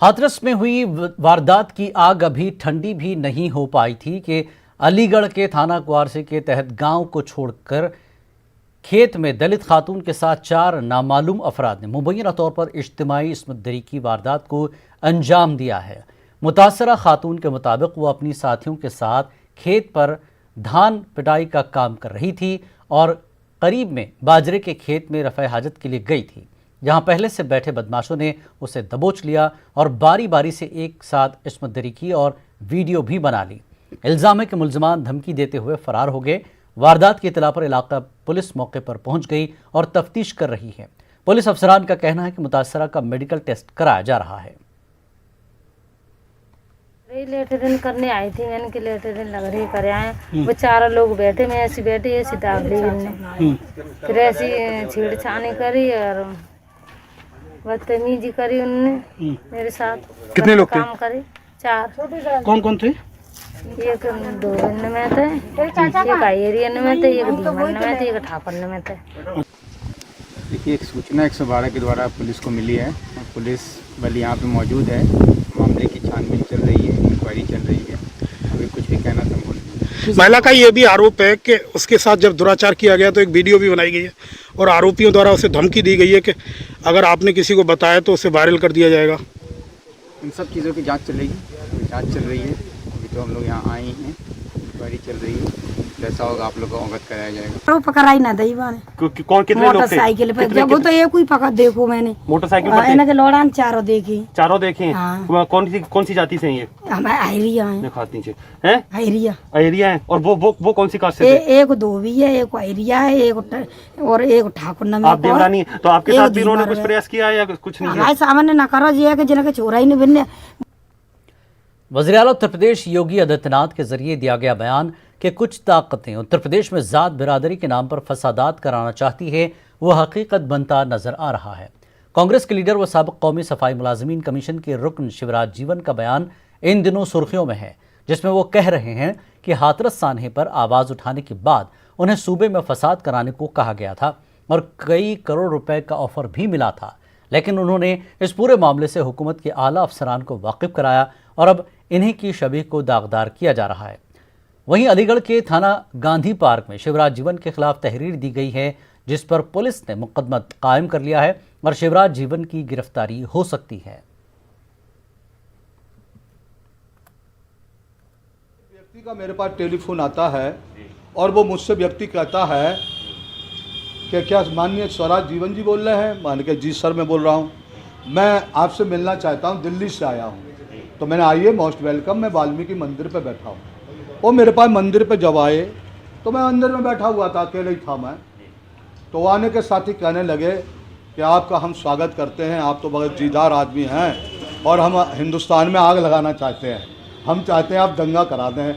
हाथरस में हुई वारदात की आग अभी ठंडी भी नहीं हो पाई थी कि अलीगढ़ के थाना कुआरसी के तहत गांव को छोड़कर खेत में दलित खातून के साथ 4 नामालूम अफराद ने मुबैना तौर पर इज्तिमाई इस्मत दरी की वारदात को अंजाम दिया है। मुतासरा खातून के मुताबिक वो अपनी साथियों के साथ खेत पर धान पिटाई का काम कर रही थी और करीब में बाजरे के खेत में रफ़े हाजत के लिए गई थी, जहां पहले से बैठे बदमाशों ने उसे दबोच लिया और बारी बारी से एक साथ इस्मत दरी की और वीडियो भी बना ली। इल्ज़ाम है कि मुल्ज़िमान धमकी देते हुए फरार हो गए। वारदात की इत्तला पर इलाका पुलिस मौके पर पहुंच गई और तफ्तीश कर रही है। पुलिस अफसरान का कहना है कि मुतासरा का मेडिकल टेस्ट कराया जा रहा है। लेटरिन करने आई थी, मैंने कि लेटरिन लग रही करे आए। वो 4 लोग बैठे, मैं ऐसी बैठी ऐसी दाब ली इनने, फिर ऐसी छेड़छानी करी और बदतमीजी करी उनने मेरे साथ। कितने लोग थे? काम करे 4। कौन कौन थे? एक 2 में थे, एक एरियन में थे, एक दीमन में थे, एक ठाकुर में थे। देखिए, एक सूचना 112 के द्वारा पुलिस को मिली है और पुलिस बल यहाँ पे मौजूद है। मामले की छानबीन चल रही है, इंक्वायरी चल रही है। अभी कुछ भी कहना संभव नहीं। महिला का ये भी आरोप है कि उसके साथ जब दुराचार किया गया तो एक वीडियो भी बनाई गई है और आरोपियों द्वारा उसे धमकी दी गई है कि अगर आपने किसी को बताया तो उसे वायरल कर दिया जाएगा। इन सब चीज़ों की जांच चल रही है। अभी तो हम लोग यहाँ आए हैं, इंक्वायरी चल रही है। जैसा होगा आप लोग को अवगत कराया जाएगा। वो पकड़ाई ना दई बाने कौन कितने लोग थे? मोटरसाइकिल पे जब वो तो एक ही पकड़ देखो मैंने मोटरसाइकिल पर इनके लोड़ान 4 देखी। 4 देखे। हाँ। कौन सी जाति से हैं ये? हम आयरिया हैं। खाती से हैं? आयरिया हैं। और वो कौन सी कास्ट से थे? एक धोबी है, एक आयरिया है, एक ठाकुर नाम है। आप देवरानी, तो आपके साथ भी उन्होंने कुछ प्रयास किया या कुछ नहीं? हमारे सामने न करो जी कि जिनके छोरा ही नहीं बनने। वज़ीर आला उत्तर प्रदेश योगी आदित्यनाथ के जरिए दिया गया बयान कि कुछ ताकतें उत्तर प्रदेश में ज़ात बिरादरी के नाम पर फसादात कराना चाहती है, वो हकीकत बनता नजर आ रहा है। कांग्रेस के लीडर व साबिक़ कौमी सफाई मुलाजिमीन कमीशन के रुकन शिवराज जीवन का बयान इन दिनों सुर्खियों में है, जिसमें वो कह रहे हैं कि हाथरस सान्हे पर आवाज़ उठाने के बाद उन्हें सूबे में फसाद कराने को कहा गया था और कई करोड़ रुपए का ऑफर भी मिला था, लेकिन उन्होंने इस पूरे मामले से हुकूमत के आला अफसरान को वाकिफ कराया और अब इन्हीं की शबीह को दागदार किया जा रहा है। वहीं अलीगढ़ के थाना गांधी पार्क में शिवराज जीवन के खिलाफ तहरीर दी गई है, जिस पर पुलिस ने मुकदमा कायम कर लिया है और शिवराज जीवन की गिरफ्तारी हो सकती है। व्यक्ति का मेरे पास टेलीफोन आता है और वो मुझसे व्यक्ति कहता है कि क्या माननीय स्वराज जीवन जी बोल रहे हैं? मान के जी सर मैं बोल रहा हूँ, मैं आपसे मिलना चाहता हूँ, दिल्ली से आया हूँ। तो मैंने आइए, मोस्ट वेलकम, मैं वाल्मीकि मंदिर पे बैठा हूँ। वो मेरे पास मंदिर पे जब आए तो मैं अंदर में बैठा हुआ था, अकेले ही था मैं। तो आने के साथ ही कहने लगे कि आपका हम स्वागत करते हैं, आप तो बहुत दीदार आदमी हैं और हम हिंदुस्तान में आग लगाना चाहते हैं, हम चाहते हैं आप दंगा करा दें।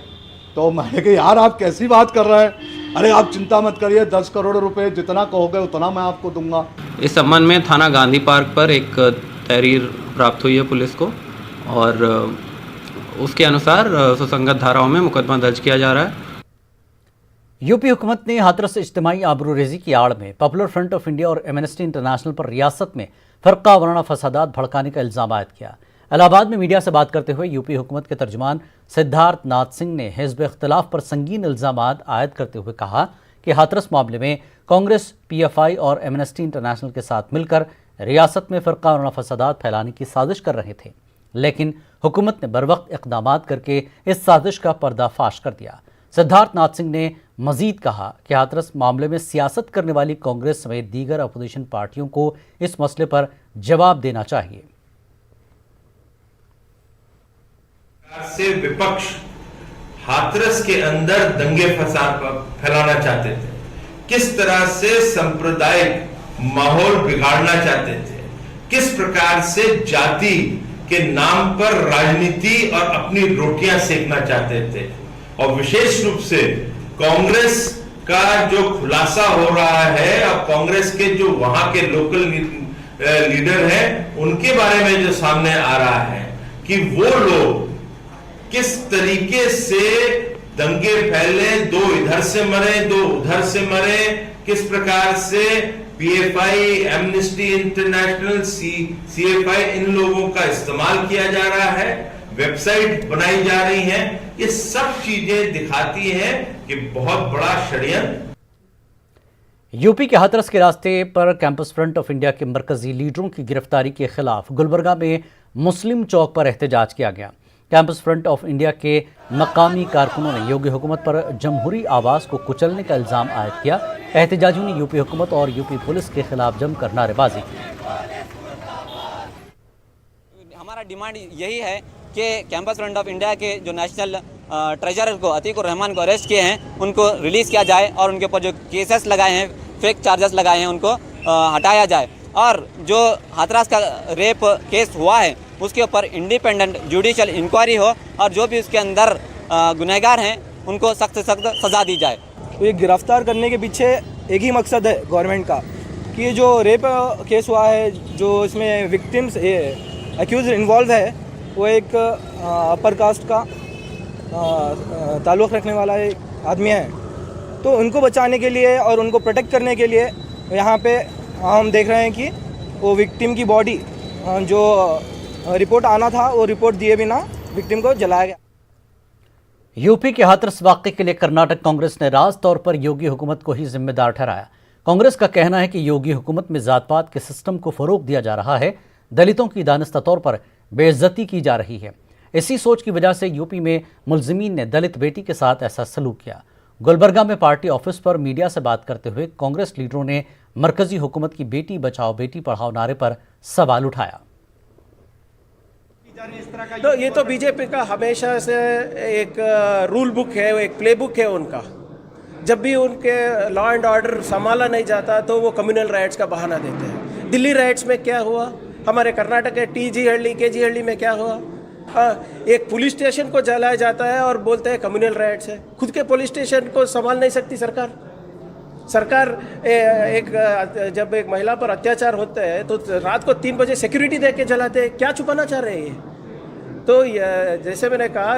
तो मैंने कहा यार आप कैसी बात कर रहे हैं? अरे आप चिंता मत करिए, 10 करोड़ रुपए जितना कहोगे उतना मैं आपको दूंगा। इस संबंध में थाना गांधी पार्क पर एक तहरीर प्राप्त हुई है पुलिस को और उसके अनुसार सुसंगत धाराओं में मुकदमा दर्ज किया जा रहा है। यूपी हुकूमत ने हाथरस इज्तिमाई आबरूरेज़ी की आड़ में पॉपुलर फ्रंट ऑफ इंडिया और एमनेस्टी इंटरनेशनल पर रियासत में फ़र्का वाराना फसादात भड़काने का इल्ज़ाम आयद किया। इलाहाबाद में मीडिया से बात करते हुए यूपी हुकूमत के तर्जुमान सिद्धार्थ नाथ सिंह ने हिज़्ब इख्तिलाफ पर संगीन इल्ज़ाम आयद करते हुए कहा कि हाथरस मामले में कांग्रेस, PFI और एमनेस्टी इंटरनेशनल के साथ मिलकर रियासत में फ़र्का वाराना फसादात फैलाने की साजिश कर रहे थे, लेकिन हुकूमत ने बरवक्त इक़दामात करके इस साजिश का पर्दाफाश कर दिया। सिद्धार्थ नाथ सिंह ने मजीद कहा कि हाथरस मामले में सियासत करने वाली कांग्रेस समेत दीगर अपोजिशन पार्टियों को इस मसले पर जवाब देना चाहिए। से विपक्ष हाथरस के अंदर दंगे फसाद फैलाना चाहते थे, किस तरह से सांप्रदायिक माहौल बिगाड़ना चाहते थे, किस प्रकार से जाति के नाम पर राजनीति और अपनी रोटियां सेकना चाहते थे। और विशेष रूप से कांग्रेस का जो खुलासा हो रहा है और कांग्रेस के जो वहां के लोकल लीडर हैं उनके बारे में जो सामने आ रहा है कि वो लोग किस तरीके से दंगे फैले, 2 इधर से मरे 2 उधर से मरे, किस प्रकार से पीएफआई, एमनेस्टी इंटरनेशनल, सीएफआई, इन लोगों का इस्तेमाल किया जा रहा है, वेबसाइट बनाई जा रही है। ये सब चीजें दिखाती हैं कि बहुत बड़ा षड्यंत्र। यूपी के हाथरस के रास्ते पर कैंपस फ्रंट ऑफ इंडिया के मरकजी लीडरों की गिरफ्तारी के खिलाफ गुलबर्गा में मुस्लिम चौक पर एहतजाज किया गया। कैंपस फ्रंट ऑफ इंडिया के मकामी कारकुनों ने योगी हुकूमत पर जमहूरी आवाज को कुचलने का इल्जाम आयद किया। एहतजाजियों ने यूपी हुकूमत और यूपी पुलिस के खिलाफ जमकर नारेबाजी की। हमारा डिमांड यही है कि कैंपस फ्रंट ऑफ इंडिया के जो नेशनल ट्रेजरर को अतीकुर रहमान को अरेस्ट किए हैं उनको रिलीज़ किया जाए और उनके ऊपर जो केसेस लगाए हैं, फेक चार्जेस लगाए हैं, उनको हटाया जाए और जो हाथरस का रेप केस हुआ है उसके ऊपर इंडिपेंडेंट जुडिशियल इंक्वायरी हो और जो भी उसके अंदर गुनहगार हैं उनको सख्त से सख्त सज़ा दी जाए। तो ये गिरफ्तार करने के पीछे एक ही मकसद है गवर्नमेंट का कि ये जो रेप केस हुआ है, जो इसमें विक्टिम्स एक्यूज इन्वॉल्व है, वो एक अपर कास्ट का ताल्लुक़ रखने वाला एक आदमी है। तो उनको बचाने के लिए और उनको प्रोटेक्ट करने के लिए यहाँ पे हम देख रहे हैं कि वो विक्टिम की बॉडी जो रिपोर्ट आना था वो रिपोर्ट दिए बिना विक्टिम को जलाया गया। यूपी के हाथरस वाक़े के लिए कर्नाटक कांग्रेस ने राज तौर पर योगी हुकूमत को ही जिम्मेदार ठहराया। कांग्रेस का कहना है कि योगी हुकूमत में जात पात के सिस्टम को फरोग दिया जा रहा है, दलितों की दानिस्ता तौर पर बेइज्जती की जा रही है। इसी सोच की वजह से यूपी में मुलजिमीन ने दलित बेटी के साथ ऐसा सलूक किया। गुलबर्गा में पार्टी ऑफिस पर मीडिया से बात करते हुए कांग्रेस लीडरों ने मरकजी हुकूमत की बेटी बचाओ बेटी पढ़ाओ नारे पर सवाल उठाया। तो ये तो बीजेपी का हमेशा से एक रूल बुक है, एक प्ले बुक है उनका। जब भी उनके लॉ एंड ऑर्डर संभाला नहीं जाता तो वो कम्युनल राइट्स का बहाना देते हैं। दिल्ली राइट्स में क्या हुआ, हमारे कर्नाटक के टीजी हल्ली केजी हल्ली में क्या हुआ, एक पुलिस स्टेशन को जलाया जाता है और बोलते हैं कम्युनल राइट्स है। खुद के पुलिस स्टेशन को संभाल नहीं सकती सरकार। जब एक महिला पर अत्याचार होता है तो रात को 3 बजे सिक्योरिटी दे के जलाते हैं। क्या छुपाना चाह रहे हैं? तो जैसे मैंने कहा,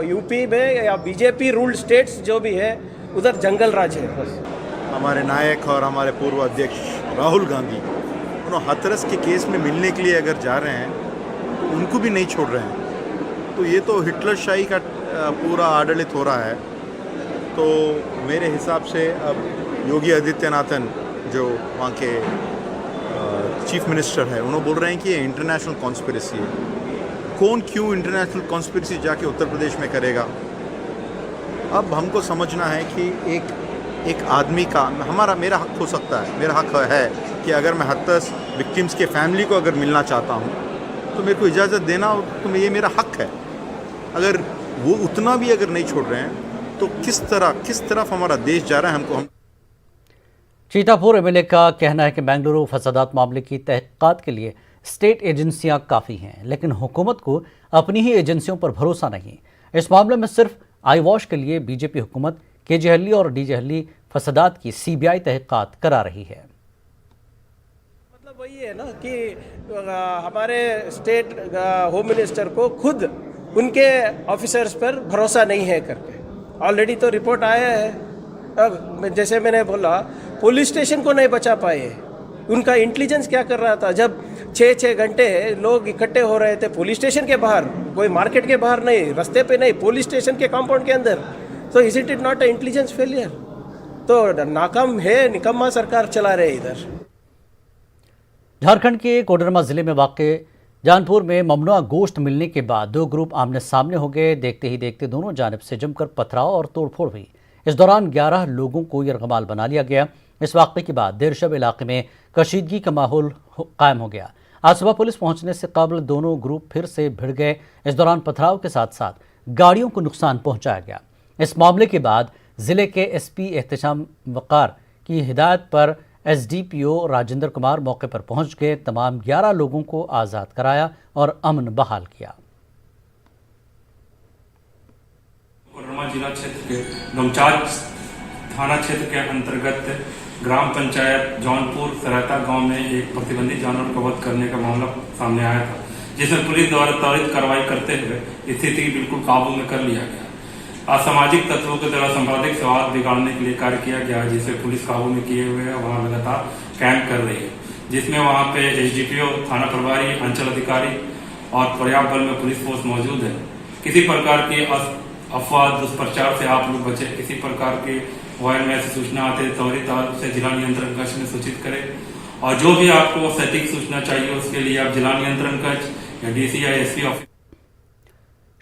यूपी में या बीजेपी रूल्ड स्टेट्स जो भी है उधर जंगल राज है। हमारे नायक और हमारे पूर्व अध्यक्ष राहुल गांधी उन्होंने हाथरस के केस में मिलने के लिए अगर जा रहे हैं तो उनको भी नहीं छोड़ रहे हैं। तो ये तो हिटलर शाही का पूरा आडलित हो रहा है। तो मेरे हिसाब से अब योगी आदित्यनाथन जो वहाँ के चीफ मिनिस्टर है, उन्होंने बोल रहे हैं कि ये इंटरनेशनल कॉन्स्पिरेसी है। कौन क्यों इंटरनेशनल कॉन्स्पिरेसी जाके उत्तर प्रदेश में करेगा? अब हमको समझना है कि एक आदमी का मेरा हक हो सकता है, मेरा हक है कि अगर मैं हाथरस विक्टिम्स के फैमिली को अगर मिलना चाहता हूँ तो मेरे को इजाज़त देना, तो ये मेरा हक है। अगर वो उतना भी अगर नहीं छोड़ रहे हैं तो किस तरफ हमारा देश जा रहा है हमको। चीतापुर एमएलए का कहना है कि बेंगलुरु फसादात मामले की तहकीकात के लिए स्टेट एजेंसियां काफ़ी हैं, लेकिन हुकूमत को अपनी ही एजेंसियों पर भरोसा नहीं। इस मामले में सिर्फ आई वॉश के लिए बीजेपी हुकूमत केजे हल्ली और डीजे हल्ली फसादात की सीबीआई तहकीकात करा रही है। मतलब वही है ना कि हमारे स्टेट होम मिनिस्टर को खुद उनके ऑफिसर्स पर भरोसा नहीं है करके ऑलरेडी तो रिपोर्ट आया है। अब जैसे मैंने बोला, पुलिस स्टेशन को नहीं बचा पाए। उनका इंटेलिजेंस क्या कर रहा था? जब 6-6 घंटे लोग इकट्ठे हो रहे थे पुलिस स्टेशन के बाहर, कोई मार्केट के बाहर नहीं, रास्ते पे नहीं, पुलिस स्टेशन के कंपाउंड के अंदर, तो is it not a intelligence failure? तो नाकाम है, निकम्मा सरकार चला रहे इधर। झारखंड के कोडरमा जिले में वाक़ जानपुर में ममनुआ गोश्त मिलने के बाद 2 ग्रुप आमने सामने हो गए। देखते ही देखते दोनों जानिब से जमकर पथराव और तोड़फोड़ हुई। इस दौरान 11 लोगों को यरगमाल बना लिया गया। इस वाक़े के बाद देर शब इलाके में कशीदगी का माहौल कायम हो गया। आज सुबह पुलिस पहुंचने से कबल दोनों ग्रुप फिर से भिड़ गए। इस दौरान पथराव के साथ साथ गाड़ियों को नुकसान पहुंचाया गया। इस मामले के बाद जिले के एसपी एहतशाम वक़ार की हिदायत पर एसडीपीओ राजेंद्र कुमार मौके पर पहुंच गए। तमाम 11 लोगों को आज़ाद कराया और अमन बहाल किया। कोडरमा जिला क्षेत्र के गमचार थाना क्षेत्र के अंतर्गत ग्राम पंचायत जौनपुर सरायता गांव में एक प्रतिबंधित जानवर को वध करने का मामला सामने आया था, जिसमें पुलिस द्वारा त्वरित कार्रवाई करते हुए स्थिति बिल्कुल काबू में कर लिया गया। असामाजिक तत्वों के द्वारा सांप्रदायिक सौहार्द बिगाड़ने के लिए कार्य किया गया, जिसे पुलिस काबू में किए हुए है। वहाँ लगातार कैंप कर रही है, जिसमें वहाँ पे एसडीपीओ, थाना प्रभारी, अंचल अधिकारी और पर्याप्त बल में पुलिस फोर्स मौजूद है। किसी प्रकार की अफवाह दुष्प्रचार से आप लोग बचे। किसी प्रकार के मोबाइल में ऐसी सूचना आते त्वरित तौर से जिला नियंत्रण कक्ष में सूचित करें, और जो भी आपको सटीक सूचना चाहिए उसके लिए आप जिला नियंत्रण कक्ष या डीसी या एसपी ऑफिस।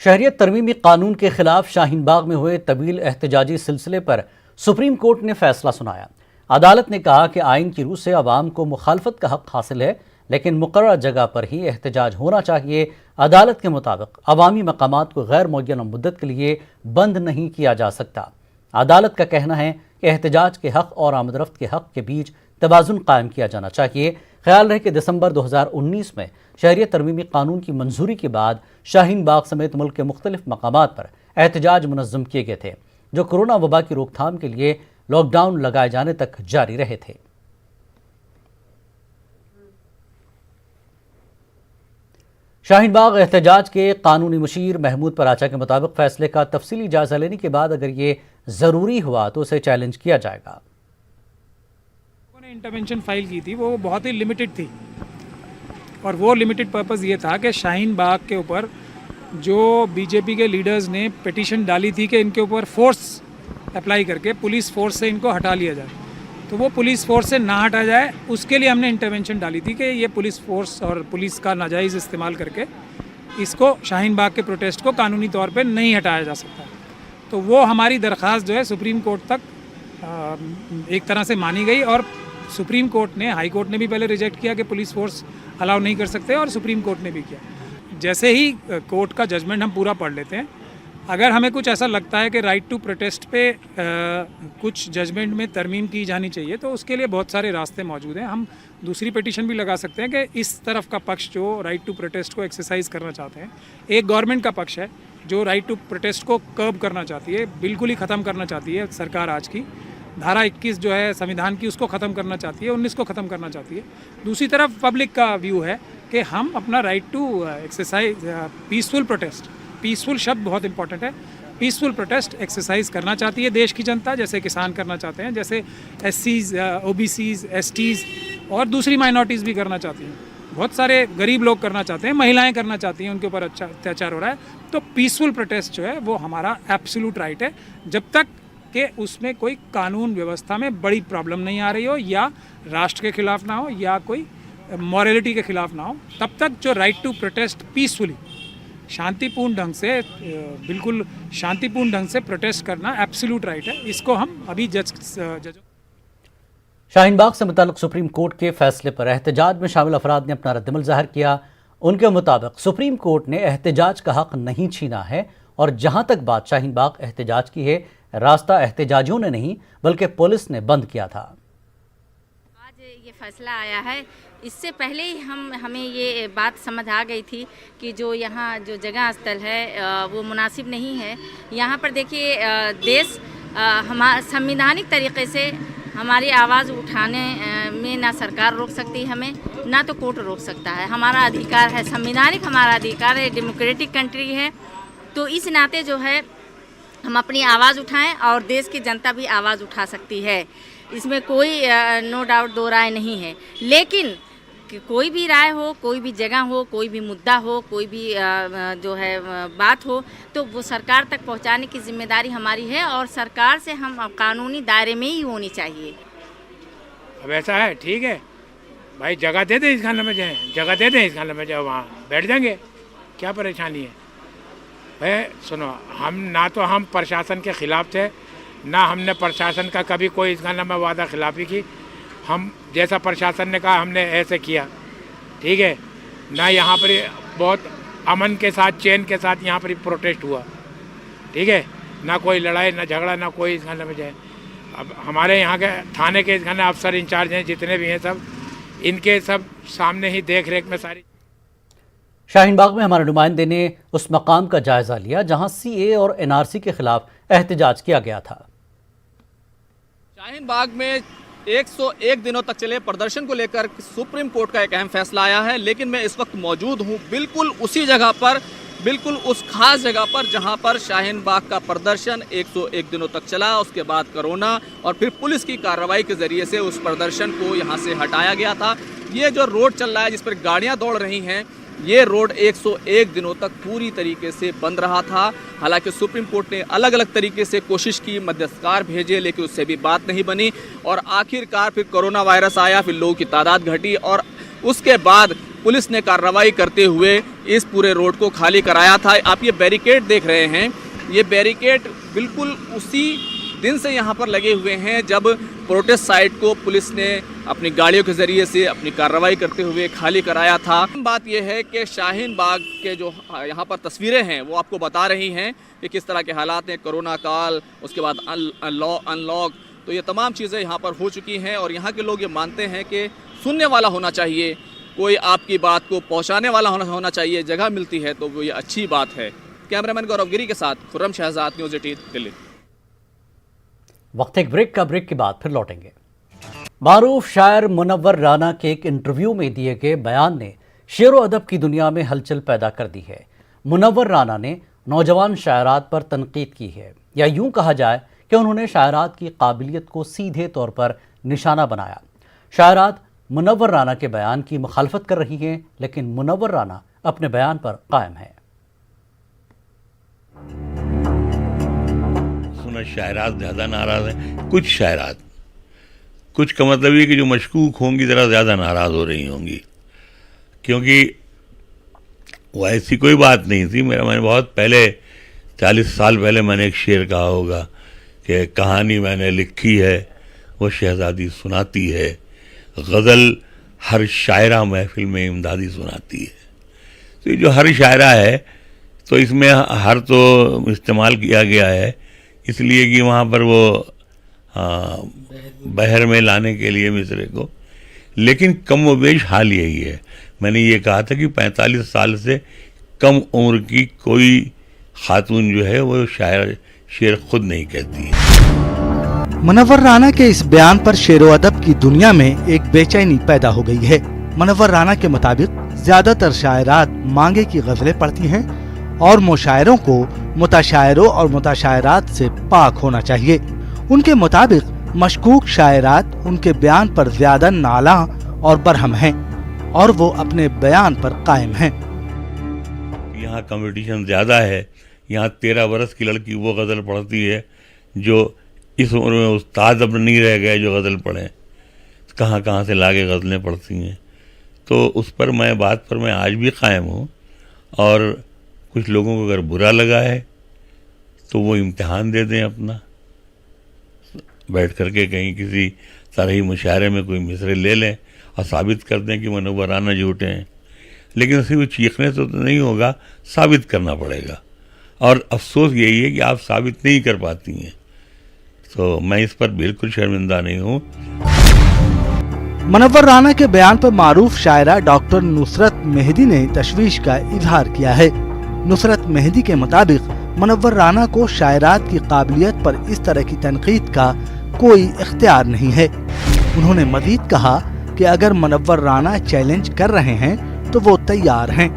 शहरियत तरमीमी कानून के खिलाफ शाहीन बाग में हुए तवील एहतजाजी सिलसिले पर सुप्रीम कोर्ट ने फैसला सुनाया। अदालत ने कहा कि आइन की रूह से अवाम को मुखालफत का हक हासिल है, लेकिन मुकर्रर जगह पर ही एहतजाज होना चाहिए। अदालत के मुताबिक अवामी मकामात को गैर मुअय्यना मुद्दत के लिए बंद नहीं किया जा सकता। अदालत का कहना है कि एहतजाज के हक और आमदरफ्त के हक के बीच तवाज़ुन कायम किया जाना चाहिए। ख्याल रहे कि दिसंबर 2019 में शहरियत तरमीमी कानून की मंजूरी के बाद शाहीन बाग समेत मुल्क के मुख्तलिफ मकामात पर एहतजाज मुनज़्ज़म किए गए थे, जो कोरोना वबा की रोकथाम के लिए लॉकडाउन लगाए जाने तक जारी रहे थे। शाहीन बाग एहतजाज के कानूनी मुशीर महमूद पराचा के मुताबिक फैसले का तफसीली जायजा लेने के बाद अगर ये ज़रूरी हुआ तो उसे चैलेंज किया जाएगा। इंटरवेंशन फाइल की थी वो बहुत ही लिमिटेड थी, और वो लिमिटेड पर्पस ये था कि शाहीन बाग के ऊपर जो बीजेपी के लीडर्स ने पिटीशन डाली थी कि इनके ऊपर फोर्स अप्लाई करके पुलिस फोर्स से इनको हटा लिया जाए, तो वो पुलिस फोर्स से ना हटा जाए, उसके लिए हमने इंटरवेंशन डाली थी कि ये पुलिस फोर्स और पुलिस का नाजायज़ इस्तेमाल करके इसको शाहीन बाग के प्रोटेस्ट को कानूनी तौर पे नहीं हटाया जा सकता। तो वो हमारी दरख्वास्त जो है सुप्रीम कोर्ट तक एक तरह से मानी गई, और सुप्रीम कोर्ट ने, हाई कोर्ट ने भी पहले रिजेक्ट किया कि पुलिस फोर्स अलाउ नहीं कर सकते, और सुप्रीम कोर्ट ने भी किया। जैसे ही कोर्ट का जजमेंट हम पूरा पढ़ लेते हैं, अगर हमें कुछ ऐसा लगता है कि राइट टू प्रोटेस्ट पे कुछ जजमेंट में तरमीम की जानी चाहिए, तो उसके लिए बहुत सारे रास्ते मौजूद हैं। हम दूसरी पिटीशन भी लगा सकते हैं कि इस तरफ का पक्ष जो राइट टू प्रोटेस्ट को एक्सरसाइज करना चाहते हैं, एक गवर्नमेंट का पक्ष है जो राइट टू प्रोटेस्ट को कर्ब करना चाहती है, बिल्कुल ही ख़त्म करना चाहती है सरकार। आज की धारा 21 जो है संविधान की, उसको ख़त्म करना चाहती है, 19 को ख़त्म करना चाहती है। दूसरी तरफ पब्लिक का व्यू है कि हम अपना right to exercise peaceful protest, peaceful शब्द बहुत इंपॉर्टेंट है, पीसफुल प्रोटेस्ट एक्सरसाइज करना चाहती है देश की जनता, जैसे किसान करना चाहते हैं, जैसे एससीज, ओबीसीज, एसटीज़ और दूसरी माइनॉरिटीज़ भी करना चाहती हैं, बहुत सारे गरीब लोग करना चाहते हैं, महिलाएं करना चाहती हैं, उनके ऊपर अच्छा अत्याचार हो रहा है। तो पीसफुल प्रोटेस्ट जो है वो हमारा एब्सोल्यूट राइट है, जब तक कि उसमें कोई कानून व्यवस्था में बड़ी प्रॉब्लम नहीं आ रही हो, या राष्ट्र के खिलाफ ना हो, या कोई मॉरलिटी के खिलाफ ना हो, तब तक जो राइट टू प्रोटेस्ट पीसफुली, शांतिपूर्ण ढंग से, बिल्कुल शांतिपूर्ण ढंग से प्रोटेस्ट करना एब्सोल्यूट राइट है। इसको हम अभी जजों शाहीन बाग से मुताल्लिक़ सुप्रीम कोर्ट के फैसले पर एहतजाज में शामिल अफराद ने अपना रद्दमल ज़ाहिर किया। उनके मुताबिक सुप्रीम कोर्ट ने एहतजाज का हक नहीं छीना है, और जहां तक बात शाहीन बाग एहतजाज की है, रास्ता एहतजाजियों ने नहीं बल्कि पुलिस ने बंद किया था। आज ये फैसला आया है, इससे पहले ही हमें ये बात समझ आ गई थी कि जो यहाँ जो जगह स्थल है वो मुनासिब नहीं है। यहाँ पर देखिए देश संवैधानिक तरीके से हमारी आवाज़ उठाने में ना सरकार रोक सकती हमें, ना तो कोर्ट रोक सकता है। हमारा अधिकार है, संवैधानिक हमारा अधिकार है, डेमोक्रेटिक कंट्री है, तो इस नाते जो है हम अपनी आवाज़ उठाएं और देश की जनता भी आवाज़ उठा सकती है, इसमें कोई नो डाउट दो राय नहीं है। लेकिन कोई भी राय हो, कोई भी जगह हो, कोई भी मुद्दा हो, कोई भी जो है बात हो, तो वो सरकार तक पहुंचाने की जिम्मेदारी हमारी है, और सरकार से हम कानूनी दायरे में ही होनी चाहिए। अब ऐसा है, ठीक है भाई, जगह दे दें इस खाने में जाए, जगह दे दें इस खाने में जाओ, वहाँ बैठ जाएंगे, क्या परेशानी है भाई। सुनो, हम ना तो हम प्रशासन के ख़िलाफ़ थे, ना हमने प्रशासन का कभी कोई इस खाने में वादा खिलाफ़ी की। हम जैसा प्रशासन ने कहा हमने ऐसे किया, ठीक है ना। यहाँ पर बहुत अमन के साथ, चैन के साथ यहाँ पर प्रोटेस्ट हुआ, ठीक है ना, कोई लड़ाई ना झगड़ा, ना कोई इस खाने में जाए। अब हमारे यहाँ के थाने के इस खाने अफसर इंचार्ज हैं, जितने भी हैं सब, इनके सब सामने ही देख रेख में सारी। शाहीन बाग में हमारे नुमाइंदे ने उस मकाम का जायजा लिया जहां सीए और एनआरसी के खिलाफ एहतजाज किया गया था। शाहीन बाग में 101 दिनों तक चले प्रदर्शन को लेकर सुप्रीम कोर्ट का एक अहम फैसला आया है, लेकिन मैं इस वक्त मौजूद हूं बिल्कुल उसी जगह पर बिल्कुल उस खास जगह पर जहां पर शाहीन बाग का प्रदर्शन 101 दिनों तक चला, उसके बाद कोरोना और फिर पुलिस की कार्रवाई के ज़रिए से उस प्रदर्शन को यहां से हटाया गया था। ये जो रोड चल रहा है जिस पर गाड़ियां दौड़ रही हैं, ये रोड 101 दिनों तक पूरी तरीके से बंद रहा था। हालांकि सुप्रीम कोर्ट ने अलग अलग तरीके से कोशिश की, मध्यस्थकार भेजे, लेकिन उससे भी बात नहीं बनी और आखिरकार फिर कोरोना वायरस आया, फिर लोगों की तादाद घटी और उसके बाद पुलिस ने कार्रवाई करते हुए इस पूरे रोड को खाली कराया था। आप ये बैरिकेड देख रहे हैं, ये बैरिकेड बिल्कुल उसी दिन से यहाँ पर लगे हुए हैं जब प्रोटेस्ट साइट को पुलिस ने अपनी गाड़ियों के ज़रिए से अपनी कार्रवाई करते हुए खाली कराया था। बात यह है कि शाहीन बाग के जो यहाँ पर तस्वीरें हैं वो आपको बता रही हैं कि किस तरह के हालात हैं, कोरोना काल, उसके बाद अनलॉक, तो ये तमाम चीज़ें यहाँ पर हो चुकी हैं और यहाँ के लोग ये मानते हैं कि सुनने वाला होना चाहिए, कोई आपकी बात को पहुँचाने वाला होना चाहिए, जगह मिलती है तो वो ये अच्छी बात है। कैमरामैन गौरव गिरी के साथ खुर्रम शहजाद, न्यूज़ 18 दिल्ली। वक्त एक ब्रेक का, ब्रेक के बाद फिर लौटेंगे। मारूफ शायर मुनव्वर राना के एक इंटरव्यू में दिए गए बयान ने शेर व अदब की दुनिया में हलचल पैदा कर दी है। मुनव्वर राना ने नौजवान शायरात पर तनकीद की है, या यूं कहा जाए कि उन्होंने शायरात की काबिलियत को सीधे तौर पर निशाना बनाया। शायरात मुनव्वर राना के बयान की मुखालफत कर रही हैं, लेकिन मुनव्वर राना अपने बयान पर कायम है। शायरात ज़्यादा नाराज़ हैं, कुछ शायरात, कुछ का मतलब ये कि जो मशकूक होंगी ज़रा ज़्यादा नाराज़ हो रही होंगी, क्योंकि वो ऐसी कोई बात नहीं थी। मैंने बहुत पहले 40 साल पहले मैंने एक शेर कहा होगा कि कहानी मैंने लिखी है वो शहजादी सुनाती है, गज़ल हर शायरा महफिल में इमदादी सुनाती है। तो ये जो हर शायरा है तो इसमें हर तो इस्तेमाल किया गया है इसलिए कि वहाँ पर वो बहर में लाने के लिए मिसरे को, लेकिन कम व बेश हाल यही है। मैंने ये कहा था कि 45 साल से कम उम्र की कोई खातून जो है वो शेर खुद नहीं कहती है। मुनव्वर राना के इस बयान पर शेर व अदब की दुनिया में एक बेचैनी पैदा हो गई है। मुनव्वर राना के मुताबिक ज्यादातर शायरात मांगे की गजलें पढ़ती हैं और मुशायरों को मुताशायरों और मुताशायरात से पाक होना चाहिए। उनके मुताबिक मशकूक शायरात उनके बयान पर ज्यादा नाला और बरहम हैं और वो अपने बयान पर कायम हैं। यहाँ कंपटीशन ज़्यादा है। यहाँ 13 बरस की लड़की वो गज़ल पढ़ती है जो इस उम्र में उस्ताद अब नहीं रह गए जो गज़ल पढ़ें, कहाँ कहाँ से लाके गज़लें पढ़ती हैं। तो उस पर बात पर मैं आज भी कायम हूँ और कुछ लोगों को अगर बुरा लगा है तो वो इम्तिहान दे दें अपना, बैठ करके कहीं किसी तरही मुशायरे में कोई मिसरे ले लें और साबित कर दें कि मुनव्वर राना झूठे हैं। लेकिन सिर्फ चीखने से तो नहीं होगा, साबित करना पड़ेगा और अफसोस यही है कि आप साबित नहीं कर पाती हैं। तो मैं इस पर बिल्कुल शर्मिंदा नहीं हूँ। मुनव्वर राना के बयान पर मारूफ शायरा डॉक्टर नुसरत मेहदी ने तशवीश का इजहार किया है। नुसरत मेहदी के मुताबिक मुनव्वर राना को शायरात की काबिलियत पर इस तरह की तनकीद का कोई इख्तियार नहीं है। उन्होंने मजीद कहा कि अगर मुनव्वर राना चैलेंज कर रहे हैं तो वो तैयार हैं।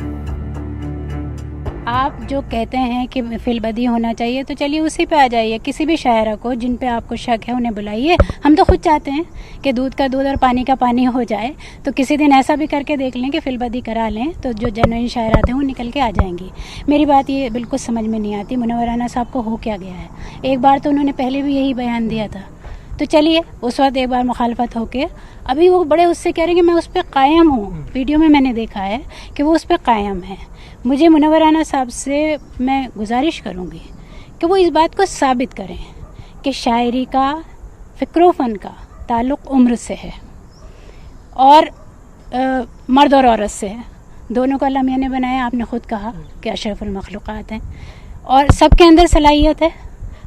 आप जो कहते हैं कि फिलबदी होना चाहिए तो चलिए उसी पे आ जाइए। किसी भी शायरा को जिन पे आपको शक है उन्हें बुलाइए। हम तो खुद चाहते हैं कि दूध का दूध और पानी का पानी हो जाए, तो किसी दिन ऐसा भी करके देख लें कि फिलबदी करा लें तो जो जेन्युइन शायरात हैं वो निकल के आ जाएंगी। मेरी बात ये बिल्कुल समझ में नहीं आती मुनव्वर राना साहब को हो क्या गया है। एक बार तो उन्होंने पहले भी यही बयान दिया था, तो चलिए उस वक्त एक बार मुखालफत होके अभी वो बड़े उससे कह रहे हैं कि मैं उस पर कायम हूँ। वीडियो में मैंने देखा है कि वो उस पर कायम है। मुझे मुनव्वर राना साहब से मैं गुजारिश करूँगी कि वो इस बात को साबित करें कि शायरी का फ़िक्र फ़न का ताल्लुक़ उम्र से है और मर्द और औरत से है। दोनों को अल्लाह मियां ने बनाया। आपने ख़ुद कहा कि अशरफुल मखलूक़ात हैं और सबके अंदर सलाहियत है।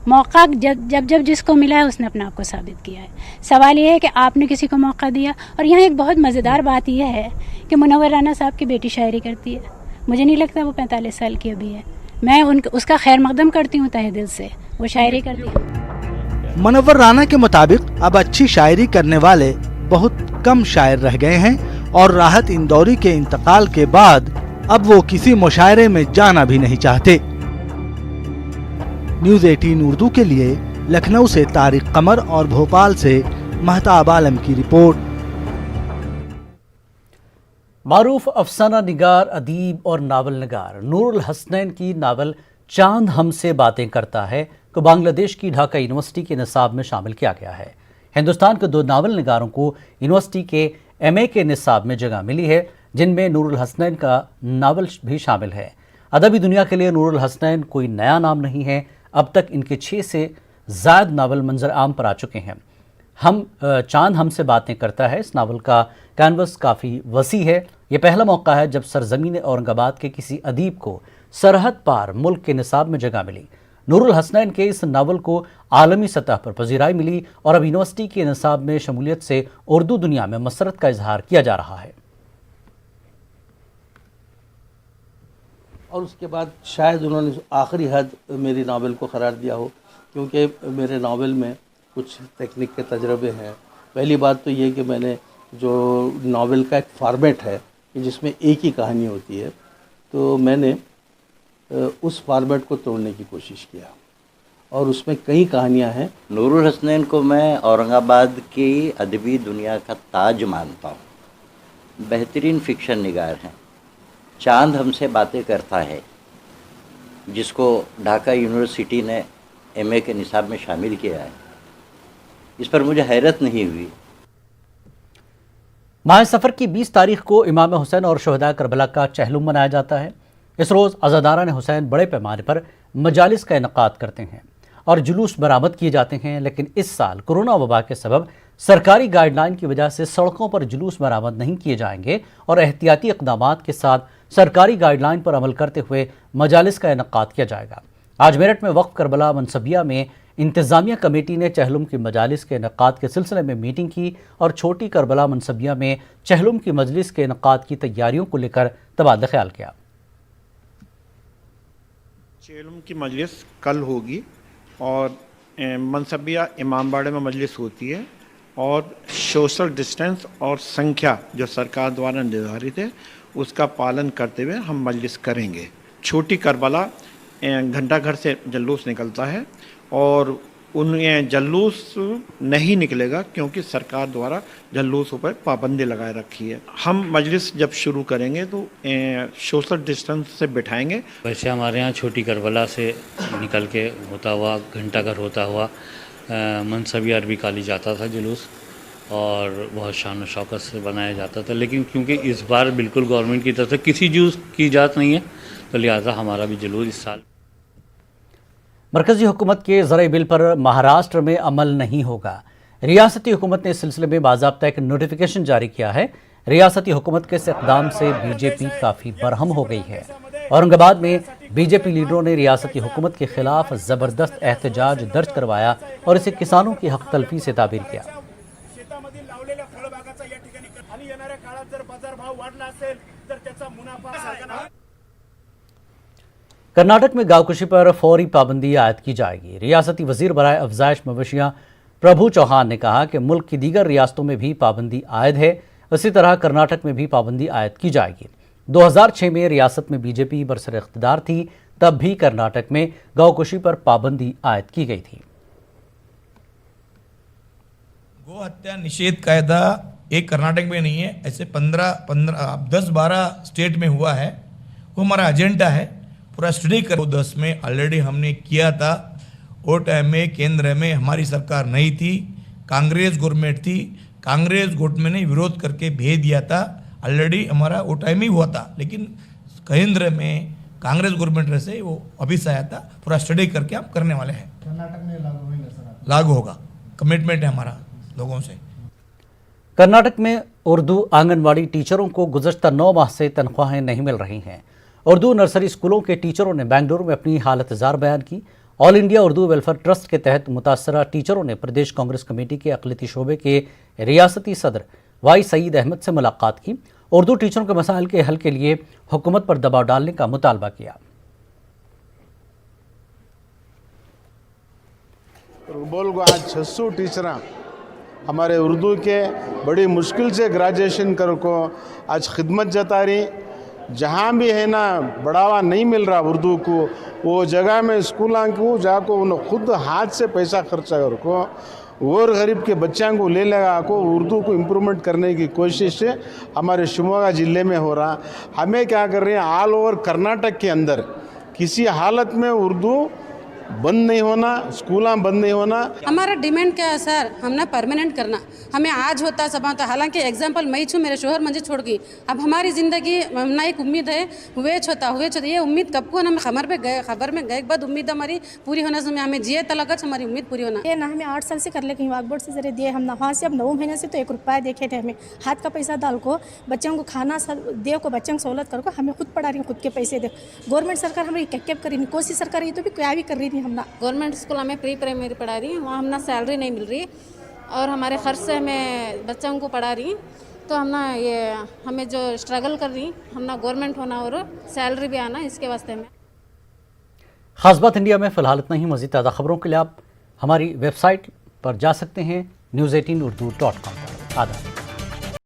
मौका जब जिसको मिला है उसने अपने आप को साबित किया है। सवाल ये है कि आपने किसी को मौका दिया। और यहाँ एक बहुत मज़ेदार बात यह है कि मुनव्वर राना साहब की बेटी शायरी करती है। मुझे नहीं लगता वो 45 साल की अभी है। मैं उसका खैर मकदम करती हूँ तहे दिल से। वो शायरी करती है। मुनव्वर राना के मुताबिक अब अच्छी शायरी करने वाले बहुत कम शायर रह गए हैं और राहत इंदौरी के इंतकाल के बाद अब वो किसी मुशायरे में जाना भी नहीं चाहते। न्यूज़ 18 उर्दू के लिए लखनऊ से तारिक कमर और भोपाल से महताब आलम की रिपोर्ट। मारूफ अफसाना निगार, अदीब और नावल निगार नूरुल हसनैन की नावल चांद हमसे बातें करता है को बांग्लादेश की ढाका यूनिवर्सिटी के निसाब में शामिल किया गया है। हिंदुस्तान के 2 नावल निगारों को यूनिवर्सिटी के MA के निसाब में जगह मिली है, जिनमें नूरुल हसनैन का नावल भी शामिल है। अदबी दुनिया के लिए नूरुल हसनैन कोई नया नाम नहीं है। अब तक इनके 6 से ज़्यादा नावल मंजर आम पर आ चुके हैं। चांद हमसे बातें करता है, इस नावल का कैनवस काफ़ी वसी है। ये पहला मौका है जब सरजमीन औरंगाबाद के किसी अदीब को सरहद पार मुल्क के निसाब में जगह मिली। नूरुल हसनैन के इस नावल को आलमी सतह पर पजीराई मिली और अब यूनिवर्सिटी के निसाब में शमूलियत से उर्दू दुनिया में मसरत का इजहार किया जा रहा है। और उसके बाद शायद उन्होंने आखिरी हद मेरी नावल को करार दिया हो, क्योंकि मेरे नावल में कुछ टेक्निक के तजर्बे हैं। पहली बात तो ये कि मैंने जो नावल का एक फॉर्मेट है कि जिसमें एक ही कहानी होती है, तो मैंने उस फॉर्मेट को तोड़ने की कोशिश किया और उसमें कई कहानियां हैं। नूरुल हसनैन को मैं औरंगाबाद की अदबी दुनिया का ताज मानता हूँ। बेहतरीन फिक्शन निगार हैं। चांद हमसे बातें करता है, जिसको ढाका यूनिवर्सिटी ने MA के निसाब में शामिल किया है, इस पर मुझे हैरत नहीं हुई। माह सफ़र की 20 तारीख को इमाम हुसैन और शहदा करबला का चहलुम मनाया जाता है। इस रोज़ अज़ादारान हुसैन बड़े पैमाने पर मजालिस का इनकाद करते हैं और जुलूस बरामद किए जाते हैं, लेकिन इस साल कोरोना वबा के सबब सरकारी गाइडलाइन की वजह से सड़कों पर जुलूस बरामद नहीं किए जाएंगे और एहतियाती इक़दामात के साथ सरकारी गाइडलाइन पर अमल करते हुए मजालिस का इनकाद किया जाएगा। आज मेरठ में वक्फ करबला मनसबिया में इंतज़ामिया कमेटी ने चहलुम की मजालिस के इनकाद के सिलसिले में मीटिंग की और छोटी करबला मनसबिया में चहलुम की मजलिस के इनकाद की तैयारियों को लेकर तबादला ख्याल किया। चहलुम की मजलिस कल होगी और मनसबिया इमामबाड़े में मजलिस होती है और सोशल डिस्टेंस और संख्या जो सरकार द्वारा निर्धारित है उसका पालन करते हुए हम मजलिस करेंगे। छोटी करबला घंटाघर से जल्लूस निकलता है और उन जल्लूस नहीं निकलेगा क्योंकि सरकार द्वारा जल्लूसों पर पाबंदी लगाए रखी है। हम मजलिस जब शुरू करेंगे तो सोशल डिस्टेंस से बिठाएंगे। वैसे हमारे यहाँ छोटी करबला से निकल के होता हुआ घंटाघर होता हुआ मनसबिया अरबी कॉलेज जाता था जुलूस और बहुत शान शौकत से बनाया जाता था, लेकिन क्योंकि इस बार बिल्कुल गवर्नमेंट की तरफ से किसी जुलूस की इजाज़त नहीं है तो लिहाजा हमारा भी जुलूस इस साल। मरकज़ी हुकूमत के ज़राई बिल पर महाराष्ट्र में अमल नहीं होगा। रियासती हुकूमत ने इस सिलसिले में बाज़ाब्ता एक नोटिफिकेशन जारी किया है। रियासती हुकूमत के इस इक़दाम से बीजेपी काफ़ी बरहम हो गई है। औरंगाबाद में बीजेपी लीडरों ने रियासती हुकूमत के खिलाफ ज़बरदस्त एहतजाज दर्ज करवाया और इसे किसानों की हक तलफी से ताबीर किया। कर्नाटक में गांवकुशी पर फौरी पाबंदी आयद की जाएगी। रियासती वजीर बराए अफजाइश मवेशियां प्रभु चौहान ने कहा कि मुल्क की दीगर रियासतों में भी पाबंदी आयद है, इसी तरह कर्नाटक में भी पाबंदी आयद की जाएगी। 2006 में रियासत में बीजेपी बरसर इख्तिदार थी, तब भी कर्नाटक में गौकुशी पर पाबंदी आयद की गई थी। गो हत्या निषेध कायदा एक कर्नाटक में नहीं है, ऐसे 10-12 स्टेट में हुआ है। वो हमारा एजेंडा है, पूरा स्टडी कर 10 में ऑलरेडी हमने किया था। वो टाइम में केंद्र में हमारी सरकार नहीं थी, कांग्रेस गवर्नमेंट थी। कांग्रेस गवर्नमेंट ने विरोध करके भेज दिया था। ऑलरेडी हमारा वो टाइम ही हुआ था, लेकिन केंद्र में कांग्रेस गवर्नमेंट से वो अभी से आया था। पूरा स्टडी करके हम करने वाले हैं। कर्नाटक में लागू होगा सर? लागू होगा, कमिटमेंट है हमारा लोगों से। कर्नाटक में उर्दू आंगनवाड़ी टीचरों को गुज़श्ता 9 माह से तनख्वाहें नहीं मिल रही हैं। उर्दू नर्सरी स्कूलों के टीचरों ने बेंगलुरु में अपनी हालत जार बयान की। All India Urdu welfare trust के तहत मुतासरा टीचरों ने प्रदेश कांग्रेस कमेटी के अक़लियती शोबे के रियासती सदर वाई सईद अहमद से मुलाकात की। उर्दू टीचरों के मसाइल के हल के लिए हुकूमत पर दबाव डालने का मुतालबा किया। बोल को आज 600 टीचर हमारे उर्दू के बड़ी मुश्किल से ग्रेजुएशन कर को आज खिदमत जता रही। जहाँ भी है ना बढ़ावा नहीं मिल रहा उर्दू को, वो जगह में स्कूलों को जाको उन्हें खुद हाथ से पैसा खर्चा कर को और गरीब के बच्चों को ले लगा को उर्दू को इम्प्रूवमेंट करने की कोशिश हमारे शिवमोगा ज़िले में हो रहा। हमें क्या कर रहे हैं, ऑल ओवर कर्नाटक के अंदर किसी हालत में उर्दू बंद नहीं होना, स्कूल बंद नहीं होना। हमारा डिमांड क्या है सर, हमने परमानेंट करना, हमें आज होता सब होता। हालांकि एग्जांपल मैं छूँ, मेरे शोहर मुझे छोड़ गई, अब हमारी ज़िंदगी हमने एक उम्मीद है हुए होता ये उम्मीद कब को हमें खबर में गए बाद उम्मीद हमारी पूरी होना समय हमें जिए तलक हमारी उम्मीद पूरी होना। ये ना हमें 8 साल से कर ले कहीं वाकबोर्ड से जरिए दिए, हम ना वहाँ से अब 9 महीने से तो 1 रुपया देखे थे, हमें हाथ का पैसा डाल को बच्चों को खाना दे को बच्चों को सहूलत कर को हमें खुद पढ़ा रही, खुद के पैसे दे। गवर्नमेंट सरकार हमारी कैप करी, कोशिश सरकार ये तो भी क्या भी कर रही थी। हम ना गवर्नमेंट स्कूल हमें प्री प्राइमरी पढ़ा रही है, वहाँ हमने सैलरी नहीं मिल रही और हमारे खर्च से हमें बच्चों को पढ़ा रही, तो हम ना ये हमें जो स्ट्रगल कर रही हम ना गवर्नमेंट होना और सैलरी भी आना, इसके वास्ते में। खास बात इंडिया में फ़िलहाल इतना ही। मज़ीद ताज़ा खबरों के लिए आप हमारी वेबसाइट पर जा सकते हैं news18urdu.com पर। आदाब।